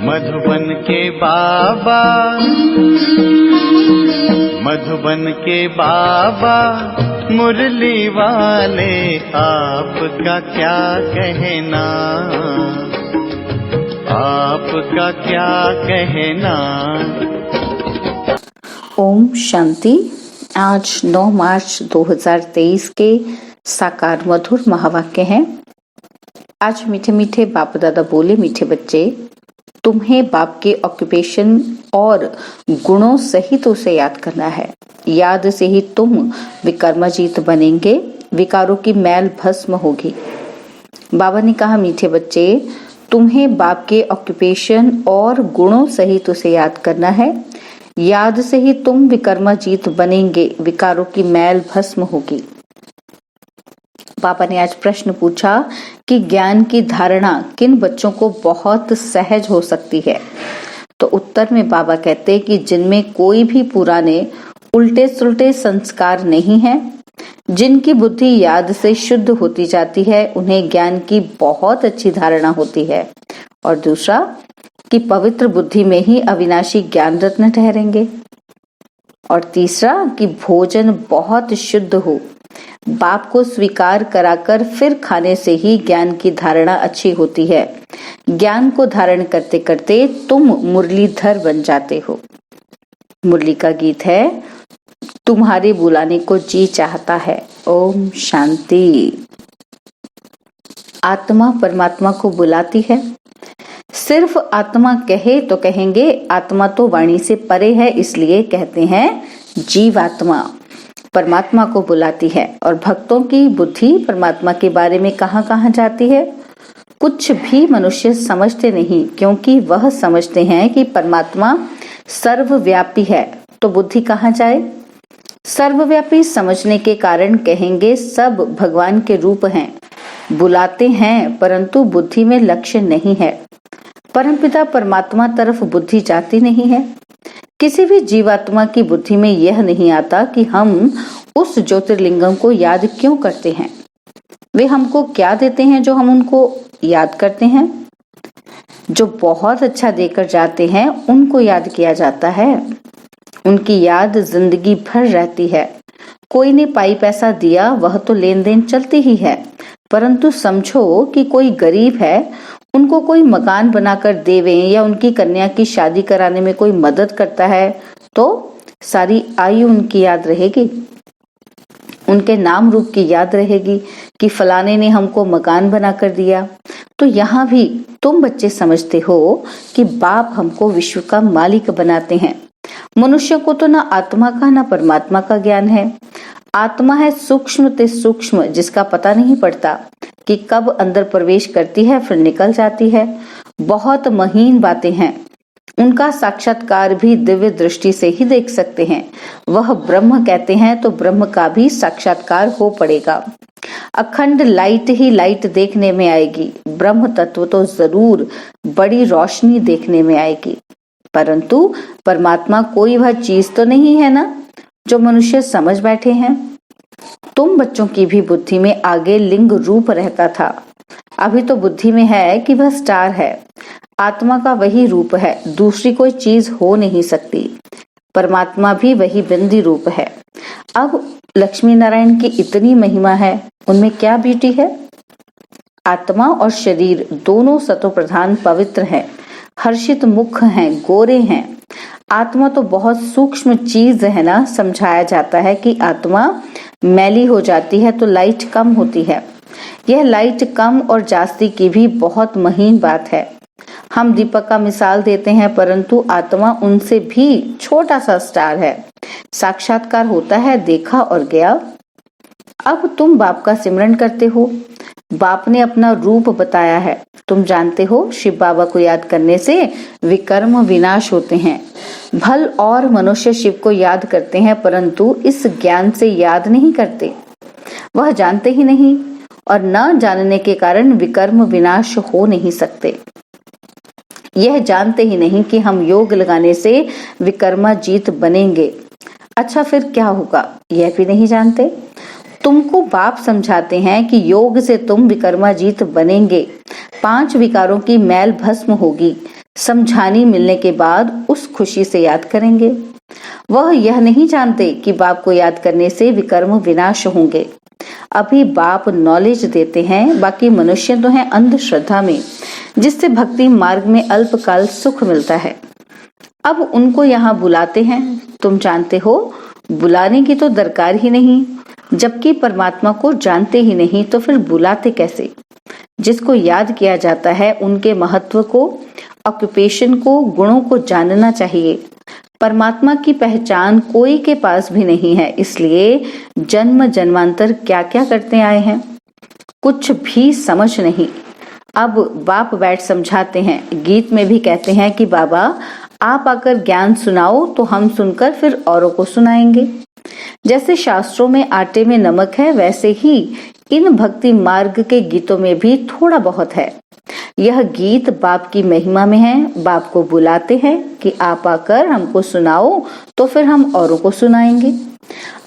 मधुबन के बाबा, मधुबन के बाबा मुरली वाले, आपका क्या कहना, आपका क्या कहना। ओम शांति। आज 9 मार्च 2023 के साकार मधुर महावाक्य हैं। आज मीठे मीठे बाप दादा बोले, मीठे बच्चे, तुम्हें बाप के ऑक्यूपेशन और गुणों सहित उसे याद करना है। याद से ही तुम विकर्मजीत बनेंगे, विकारों की मैल भस्म होगी। बाबा ने कहा, मीठे बच्चे, तुम्हें बाप के ऑक्यूपेशन और गुणों सहित उसे याद करना है। याद से ही तुम विकर्मजीत बनेंगे, विकारों की मैल भस्म होगी। बाबा ने आज प्रश्न पूछा कि ज्ञान की धारणा किन बच्चों को बहुत सहज हो सकती है। तो उत्तर में बाबा कहते कि जिनमें कोई भी पुराने उल्टे सुलटे संस्कार नहीं है, जिनकी बुद्धि याद से शुद्ध होती जाती है, उन्हें ज्ञान की बहुत अच्छी धारणा होती है। और दूसरा कि पवित्र बुद्धि में ही अविनाशी ज्ञान रत्न ठहरेंगे। और तीसरा कि भोजन बहुत शुद्ध हो, बाप को स्वीकार कराकर फिर खाने से ही ज्ञान की धारणा अच्छी होती है। ज्ञान को धारण करते करते तुम मुरलीधर बन जाते हो। मुरली का गीत है, तुम्हारे बुलाने को जी चाहता है। ओम शांति। आत्मा परमात्मा को बुलाती है। सिर्फ आत्मा कहे तो कहेंगे आत्मा तो वाणी से परे है, इसलिए कहते हैं जीवात्मा। परमात्मा को बुलाती है। और भक्तों की बुद्धि परमात्मा के बारे में कहां कहां जाती है? कुछ भी मनुष्य समझते नहीं, क्योंकि वह समझते हैं कि परमात्मा सर्वव्यापी है। तो बुद्धि कहां जाए? सर्वव्यापी समझने के कारण कहेंगे सब भगवान के रूप हैं, बुलाते हैं, परंतु बुद्धि में लक्ष्य नहीं है। परमपिता परमात्मा तरफ बुद्धि जाती नहीं है। किसी भी जीवात्मा की बुद्धि में यह नहीं आता कि हम उस ज्योतिर्लिंगम को याद क्यों करते हैं। वे हमको क्या देते हैं जो हम उनको याद करते हैं? जो बहुत अच्छा देकर जाते हैं उनको याद किया जाता है। उनकी याद जिंदगी भर रहती है। कोई ने पाई पैसा दिया, वह तो लेन देन चलती ही है, परंतु समझो कि कोई गरीब है, उनको कोई मकान बनाकर देवे या उनकी कन्या की शादी कराने में कोई मदद करता है, तो सारी आयु उनकी याद रहेगी। उनके नाम रूप की याद रहेगी कि फलाने ने हमको मकान बनाकर दिया। तो यहाँ भी तुम बच्चे समझते हो कि बाप हमको विश्व का मालिक बनाते हैं। मनुष्य को तो ना आत्मा का ना परमात्मा का ज्ञान है। आत्मा है सूक्ष्म ते सूक्ष्म, जिसका पता नहीं पड़ता कि कब अंदर प्रवेश करती है फिर निकल जाती है। बहुत महीन बातें हैं। उनका साक्षात्कार भी दिव्य दृष्टि से ही देख सकते हैं। वह ब्रह्म कहते हैं तो ब्रह्म का भी साक्षात्कार हो पड़ेगा। अखंड लाइट ही लाइट देखने में आएगी। ब्रह्म तत्व तो जरूर बड़ी रोशनी देखने में आएगी, परंतु परमात्मा कोई वह चीज तो नहीं है ना जो मनुष्य समझ बैठे हैं। तुम बच्चों की भी बुद्धि में आगे लिंग रूप रहता था, अभी तो बुद्धि में है कि वह स्टार है। आत्मा का वही रूप है, दूसरी कोई चीज हो नहीं सकती। परमात्मा भी वही बिंदी रूप है। अब लक्ष्मी नारायण की इतनी महिमा है, उनमें क्या ब्यूटी है? आत्मा और शरीर दोनों सतो प्रधान पवित्र हैं, हर्षित मुख हैं, गोरे हैं। आत्मा तो बहुत सूक्ष्म चीज है ना। समझाया जाता है कि आत्मा मैली हो जाती है तो लाइट कम होती है। यह लाइट कम और जास्ती की भी बहुत महीन बात है। हम दीपक का मिसाल देते हैं, परंतु आत्मा उनसे भी छोटा सा स्टार है। साक्षात्कार होता है, देखा और गया। अब तुम बाप का सिमरन करते हो। बाप ने अपना रूप बताया है। तुम जानते हो शिव बाबा को याद करने से विकर्म विनाश होते हैं। भल और मनुष्य शिव को याद करते हैं, परंतु इस ज्ञान से याद नहीं करते। वह जानते ही नहीं, और न जानने के कारण विकर्म विनाश हो नहीं सकते। यह जानते ही नहीं कि हम योग लगाने से विकर्माजीत बनेंगे। अच्छा, फिर क्या होगा यह भी नहीं जानते। तुमको बाप समझाते हैं कि योग से तुम विकर्माजीत बनेंगे, 5 विकारों की मैल भस्म होगी, समझानी मिलने के बाद उस खुशी से याद करेंगे। वह यह नहीं जानते कि बाप को याद करने से विकर्म विनाश होंगे। अभी बाप नॉलेज देते हैं, बाकी मनुष्य तो हैं अंधश्रद्धा में, जिससे भक्ति मार्ग में अल्पकाल सुख मिलता है। अब उनको यहाँ बुलाते हैं। तुम जानते हो बुलाने की तो दरकार ही नहीं, जबकि परमात्मा को जानते ही नहीं तो फिर बुलाते कैसे। जिसको याद किया जाता है उनके महत्व को, ऑक्यूपेशन को, गुणों को जानना चाहिए। परमात्मा की पहचान कोई के पास भी नहीं है, इसलिए जन्म जन्मांतर क्या क्या करते आए हैं, कुछ भी समझ नहीं। अब बाप बैठ समझाते हैं। गीत में भी कहते हैं कि बाबा आप आकर ज्ञान सुनाओ तो हम सुनकर फिर औरों को सुनाएंगे। जैसे शास्त्रों में आटे में नमक है, वैसे ही इन भक्ति मार्ग के गीतों में भी थोड़ा बहुत है। यह गीत बाप की महिमा में है। बाप को बुलाते हैं कि आप आकर हमको सुनाओ तो फिर हम औरों को सुनाएंगे।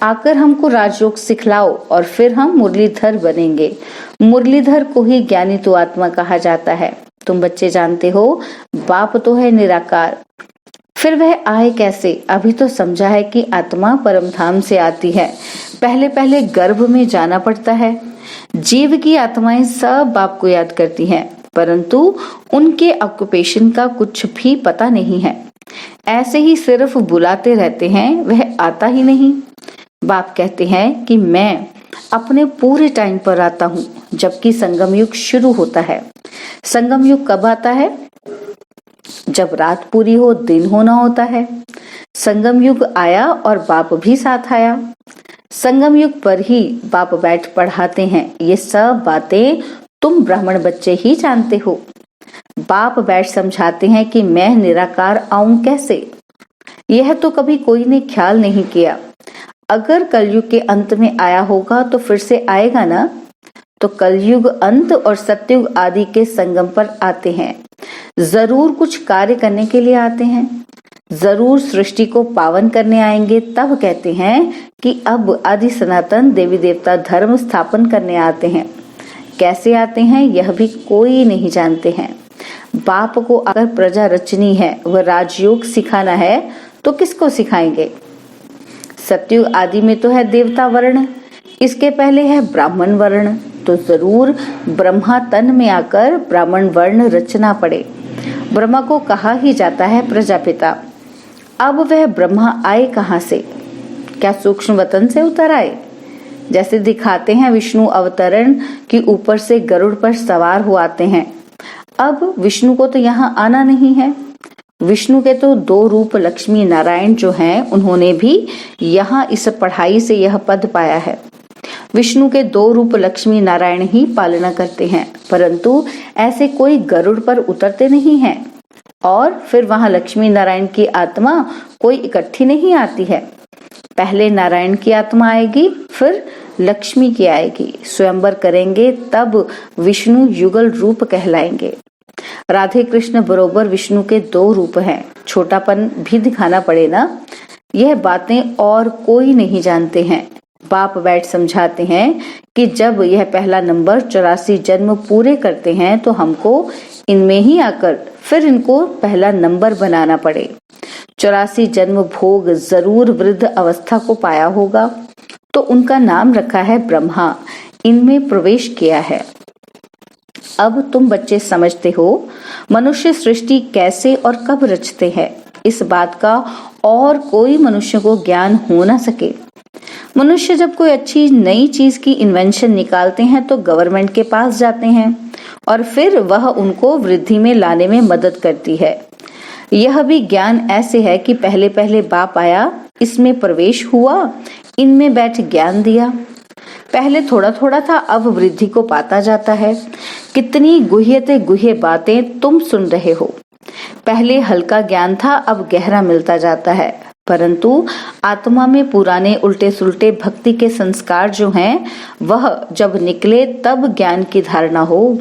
आकर हमको राजयोग सिखलाओ और फिर हम मुरलीधर बनेंगे। मुरलीधर को ही ज्ञानी तो आत्मा कहा जाता है। तुम बच्चे जानते हो बाप तो है निराकार, फिर वह आए कैसे? अभी तो समझा है कि आत्मा परम धाम से आती है। पहले पहले गर्भ में जाना पड़ता है। जीव की आत्माएं सब बाप को याद करती हैं, परंतु उनके ऑक्यूपेशन का कुछ भी पता नहीं है। ऐसे ही सिर्फ बुलाते रहते हैं, वह आता ही नहीं। बाप कहते हैं कि मैं अपने पूरे टाइम पर आता हूँ, जबकि संगम युग शुरू होता है। संगम युग कब आता है? जब रात पूरी हो, दिन होना होता है। संगम युग आया और बाप भी साथ आया। संगम युग पर ही बाप बैठ पढ़ाते हैं। ये सब बातें तुम ब्राह्मण बच्चे ही जानते हो। बाप बैठ समझाते हैं कि मैं निराकार आऊं कैसे। यह तो कभी कोई ने ख्याल नहीं किया। अगर कलयुग के अंत में आया होगा तो फिर से आएगा ना। तो कलयुग अंत और सतयुग आदि के संगम पर आते हैं। जरूर कुछ कार्य करने के लिए आते हैं, जरूर सृष्टि को पावन करने आएंगे। तब कहते हैं कि अब आदि सनातन देवी देवता धर्म स्थापन करने आते हैं। कैसे आते हैं यह भी कोई नहीं जानते हैं। बाप को अगर प्रजा रचनी है, वह राजयोग सिखाना है, तो किसको सिखाएंगे? सतयुग आदि में तो है देवता वर्ण, इसके पहले है ब्राह्मण वर्ण, तो जरूर ब्रह्मा तन में आकर ब्राह्मण वर्ण रचना पड़े। ब्रह्मा को कहा ही जाता है प्रजापिता। अब वह ब्रह्मा आए कहाँ से? क्या सूक्ष्म वतन से उतर आए? जैसे दिखाते हैं विष्णु अवतरण कि ऊपर से गरुड़ पर सवार हो आते हैं। अब विष्णु को तो यहाँ आना नहीं है। विष्णु के तो दो रूप लक्ष्मी नारायण जो हैं, उन्होंने भी यहाँ इस पढ़ाई से यह पद पाया है। विष्णु के दो रूप लक्ष्मी नारायण ही पालना करते हैं, परंतु ऐसे कोई गरुड़ पर उतरते नहीं हैं। और फिर वहां लक्ष्मी नारायण की आत्मा कोई इकट्ठी नहीं आती है। पहले नारायण की आत्मा आएगी, फिर लक्ष्मी की आएगी। स्वयंवर करेंगे तब विष्णु युगल रूप कहलाएंगे। राधे कृष्ण बरोबर विष्णु के दो रूप हैं। छोटापन भी दिखाना पड़े ना। यह बातें और कोई नहीं जानते हैं। बाप बैठ समझाते हैं कि जब यह पहला नंबर 84 जन्म पूरे करते हैं तो हमको इनमें ही आकर फिर इनको पहला नंबर बनाना पड़े। 84 जन्म भोग जरूर वृद्ध अवस्था को पाया होगा, तो उनका नाम रखा है ब्रह्मा। इनमें प्रवेश किया है। अब तुम बच्चे समझते हो मनुष्य सृष्टि कैसे और कब रचते हैं। इस बात का और कोई मनुष्य को ज्ञान हो ना सके। मनुष्य जब कोई अच्छी नई चीज की इन्वेंशन निकालते हैं तो गवर्नमेंट के पास जाते हैं और फिर वह उनको वृद्धि में लाने में मदद करती है। यह भी ज्ञान ऐसे है कि पहले पहले बाप आया, इसमें प्रवेश हुआ, इनमें बैठ ज्ञान दिया। पहले थोड़ा थोड़ा था, अब वृद्धि को पाता जाता है। कितनी गुह्यते गुह्य बातें तुम सुन रहे हो। पहले हल्का ज्ञान था, अब गहरा मिलता जाता है। परंतु आत्मा में पुराने उल्टे सुलटे भक्ति के संस्कार जो हैं, वह जब निकले तब ज्ञान की धारणा हो,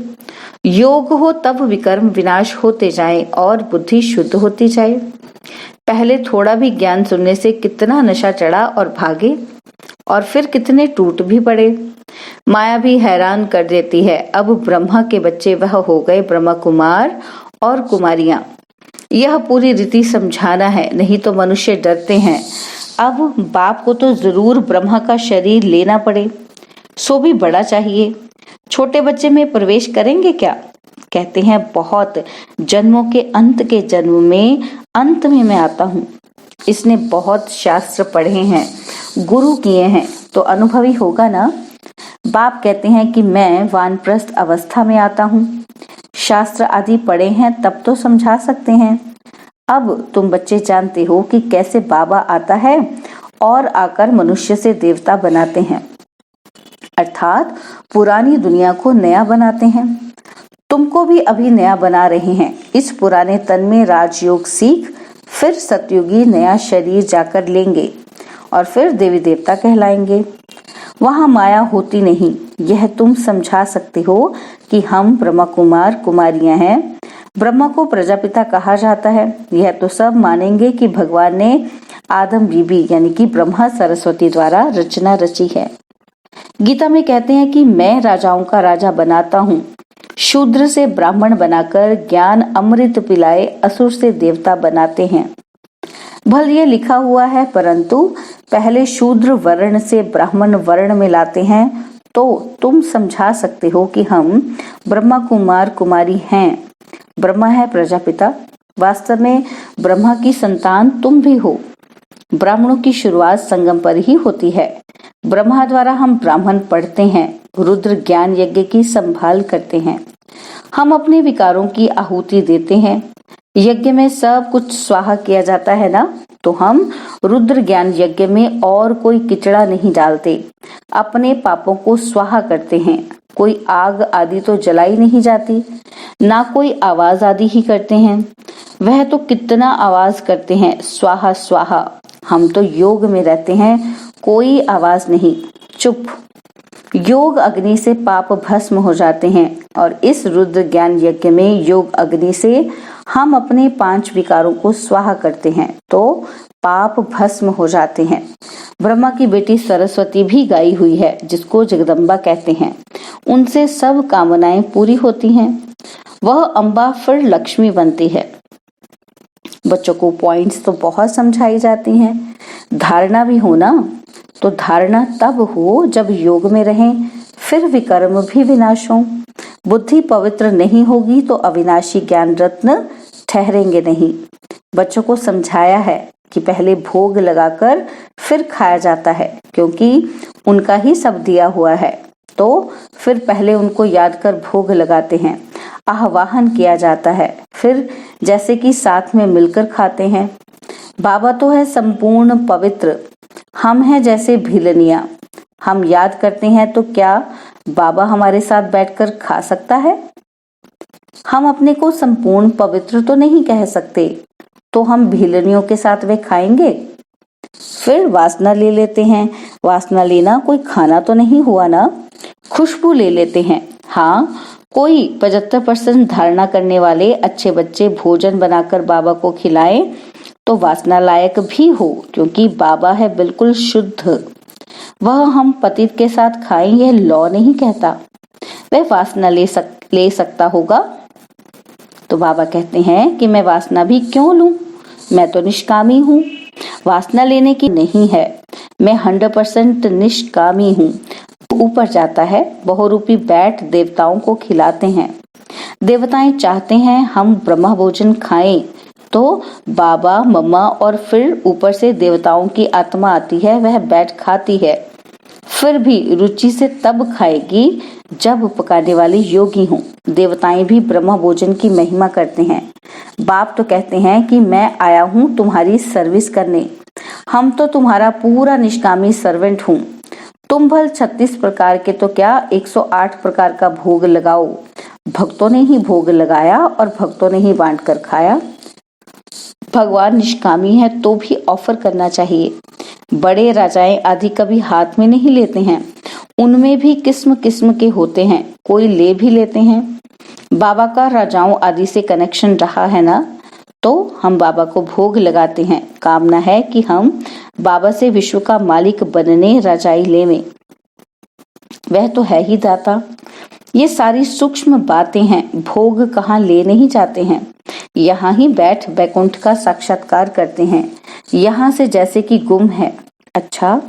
योग हो, तब विकर्म विनाश होते जाए और बुद्धि शुद्ध होती जाए। पहले थोड़ा भी ज्ञान सुनने से कितना नशा चढ़ा और भागे, और फिर कितने टूट भी पड़े। माया भी हैरान कर देती है। अब ब्रह्मा के बच्चे वह हो गए ब्रह्मा कुमार और कुमारियां। यह पूरी रीति समझाना है, नहीं तो मनुष्य डरते हैं। अब बाप को तो जरूर ब्रह्मा का शरीर लेना पड़े, सो भी बड़ा चाहिए। छोटे बच्चे में प्रवेश करेंगे क्या? कहते हैं बहुत जन्मों के अंत के जन्म में अंत में मैं आता हूँ। इसने बहुत शास्त्र पढ़े हैं, गुरु किए हैं, तो अनुभवी होगा ना। बाप कहते हैं कि मैं वानप्रस्थ अवस्था में आता हूँ। शास्त्र आदि पढ़े हैं तब तो समझा सकते हैं। अब तुम बच्चे जानते हो कि कैसे बाबा आता है और आकर मनुष्य से देवता बनाते हैं, अर्थात पुरानी दुनिया को नया बनाते हैं। तुमको भी अभी नया बना रहे हैं। इस पुराने तन में राजयोग सीख फिर सतयुगी नया शरीर जाकर लेंगे और फिर देवी देवता कहलाएंगे। वहां माया होती नहीं, यह तुम समझा सकते हो कि हम ब्रह्मा कुमार कुमारियां हैं। ब्रह्मा को प्रजापिता कहा जाता है। यह तो सब मानेंगे कि भगवान ने आदम बीबी यानी कि ब्रह्मा सरस्वती द्वारा रचना रची है। गीता में कहते हैं कि मैं राजाओं का राजा बनाता हूँ। शूद्र से ब्राह्मण बनाकर ज्ञान अमृत पिलाए असुर से देवता बनाते हैं। भल ये लिखा हुआ है, परंतु पहले शूद्र वर्ण से ब्राह्मण वर्ण में लाते हैं। तो तुम समझा सकते हो कि हम ब्रह्मा कुमार कुमारी हैं। ब्रह्मा है प्रजापिता। वास्तव में ब्रह्मा की संतान तुम भी हो। ब्राह्मणों की शुरुआत संगम पर ही होती है। ब्रह्मा द्वारा हम ब्राह्मण पढ़ते हैं, रुद्र ज्ञान यज्ञ की संभाल करते हैं। हम अपने विकारों की आहुति देते हैं। यज्ञ में सब कुछ स्वाहा किया जाता है ना, तो हम रुद्र ज्ञान यज्ञ में और कोई किचड़ा नहीं डालते, अपने पापों को स्वाहा करते हैं। कोई आग आदि तो जलाई नहीं जाती, ना कोई आवाज आदि ही करते हैं। वह तो कितना आवाज करते हैं, स्वाहा स्वाहा। हम तो योग में रहते हैं, कोई आवाज नहीं, चुप। योग अग्नि से पाप भस्म हो जाते हैं और इस रुद्र ज्ञान यज्ञ में योग अग्नि से हम अपने 5 विकारों को स्वाहा करते हैं, तो पाप भस्म हो जाते हैं। ब्रह्मा की बेटी सरस्वती भी गाई हुई है, जिसको जगदम्बा कहते हैं। उनसे सब कामनाएं पूरी होती हैं। वह अम्बा फिर लक्ष्मी बनती है। बच्चों को पॉइंट्स तो बहुत समझाई जाती हैं। धारणा भी हो ना, तो धारणा तब हो जब योग में रहें, फिर विकर्म भी विनाश हो। बुद्धि पवित्र नहीं होगी तो अविनाशी ज्ञान रत्न ठहरेंगे नहीं। बच्चों को समझाया है कि पहले भोग लगाकर फिर खाया जाता है, क्योंकि उनका ही सब दिया हुआ है, तो फिर पहले उनको याद कर भोग लगाते हैं, आह्वान किया जाता है, फिर जैसे कि साथ में मिलकर खाते हैं। बाबा तो है संपूर्ण पवित्र, हम हैं जैसे भिलनिया। हम याद करते हैं तो क्या बाबा हमारे साथ बैठकर खा सकता है? हम अपने को संपूर्ण पवित्र तो नहीं कह सकते, तो हम भिलनियों के साथ वे खाएंगे। फिर वासना ले लेते हैं। वासना लेना कोई खाना तो नहीं हुआ ना, खुशबू ले लेते हैं। हाँ, कोई 75% धारणा करने वाले अच्छे बच्चे भोजन बनाकर बाबा को खिलाएं तो वासना लायक भी हो, क्योंकि बाबा है बिल्कुल शुद्ध। वह हम पतित के साथ खाएं यह लॉ नहीं कहता। वह वासना ले सकता होगा। तो बाबा कहते हैं कि मैं वासना भी क्यों लूं, मैं तो निष्कामी हूँ। वासना लेने की नहीं है, मैं 100% निष्कामी हूँ। ऊपर जाता है, बहुरूपी बैठ देवताओं को खिलाते हैं। देवताएं चाहते हैं हम ब्रह्मा भोजन खाएं, तो बाबा मम्मा और फिर ऊपर से देवताओं की आत्मा आती है, वह बैठ खाती है। फिर भी रुचि से तब खाएगी जब पकाने वाले योगी हों। देवताएं भी ब्रह्मा भोजन की महिमा करते हैं। बाप तो कहते हैं कि मैं आया हूँ तुम्हारी सर्विस करने। हम तो तुम्हारा पूरा निष्कामी सर्वेंट हूँ। तुम भल 36 प्रकार के तो क्या 108 प्रकार का भोग लगाओ। भक्तों ने ही भोग लगाया और भक्तों ने ही बांट कर खाया। भगवान निष्कामी है तो भी ऑफर करना चाहिए। बड़े राजाएं आदि कभी हाथ में नहीं लेते हैं, उनमें भी किस्म किस्म के होते हैं, कोई ले भी लेते हैं। बाबा का राजाओं आदि से कनेक्शन रहा है ना, तो हम बाबा को भोग लगाते हैं। कामना है कि हम बाबा से विश्व का मालिक बनने रजाई लेवें। वह तो है ही दाता। ये सारी सूक्ष्म बातें हैं, भोग कहाँ ले नहीं जाते हैं। यहाँ ही बैठ बैकुंठ का साक्षात्कार करते हैं, यहाँ से जैसे कि गुम है। अच्छा,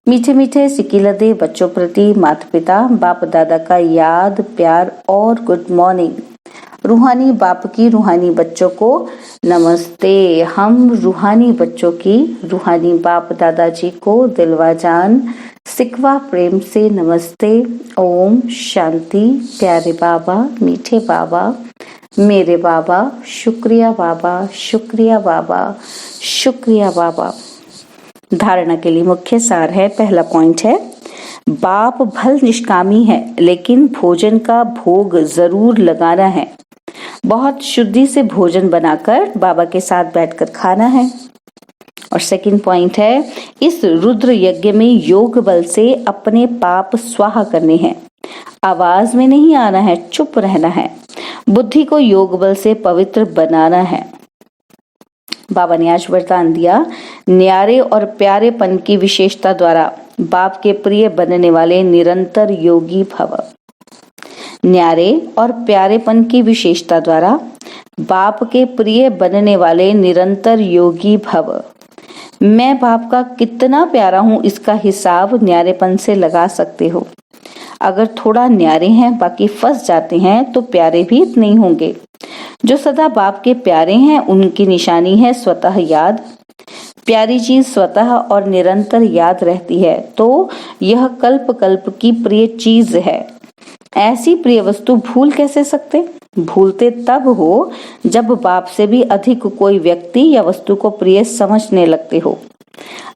मीठे मीठे सिकिलदे बच्चों प्रति माता पिता बाप दादा का याद प्यार और गुड मॉर्निंग। रूहानी बाप की रूहानी बच्चों को नमस्ते। हम रूहानी बच्चों की रूहानी बाप दादाजी को दिलवा जान सिकवा प्रेम से नमस्ते। ओम शांति। प्यारे बाबा, मीठे बाबा, मेरे बाबा, शुक्रिया बाबा, शुक्रिया बाबा, शुक्रिया बाबा। धारणा के लिए मुख्य सार है, पहला पॉइंट है, बाप भल निष्कामी है लेकिन भोजन का भोग जरूर लगाना है। बहुत शुद्धि से भोजन बनाकर बाबा के साथ बैठकर खाना है। और सेकंड पॉइंट है, इस रुद्र यज्ञ में योग बल से अपने पाप स्वाहा करने हैं। आवाज में नहीं आना है, चुप रहना है। बुद्धि को योग बल से पवित्र बनाना है। बाबा ने आज वरदान दिया, न्यारे और प्यारेपन की विशेषता द्वारा बाप के प्रिय बनने वाले निरंतर योगी भव। न्यारे और प्यारेपन की विशेषता द्वारा बाप के प्रिय बनने वाले निरंतर योगी भव। मैं बाप का कितना प्यारा हूँ इसका हिसाब न्यारेपन से लगा सकते हो। अगर थोड़ा न्यारे हैं बाकी फंस जाते हैं तो प्यारे भी इतने ही होंगे। जो सदा बाप के प्यारे हैं उनकी निशानी है स्वतः याद। प्यारी चीज स्वतः और निरंतर याद रहती है तो यह कल्प कल्प की प्रिय चीज है। ऐसी प्रिय वस्तु भूल कैसे सकते? भूलते तब हो जब बाप से भी अधिक कोई व्यक्ति या वस्तु को प्रिय समझने लगते हो।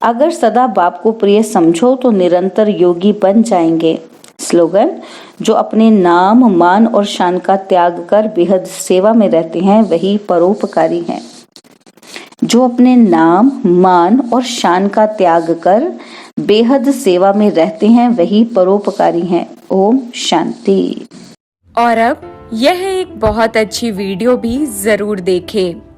अगर सदा बाप को प्रिय समझो तो निरंतर योगी बन जाएंगे। स्लोगन, जो अपने नाम मान और शान का त्याग कर बेहद सेवा में रहते हैं वही परोपकारी हैं। जो अपने नाम मान और शान का त्याग कर बेहद सेवा में रहते हैं वही परोपकारी हैं। ओम शांति। और अब यह एक बहुत अच्छी वीडियो भी जरूर देखें।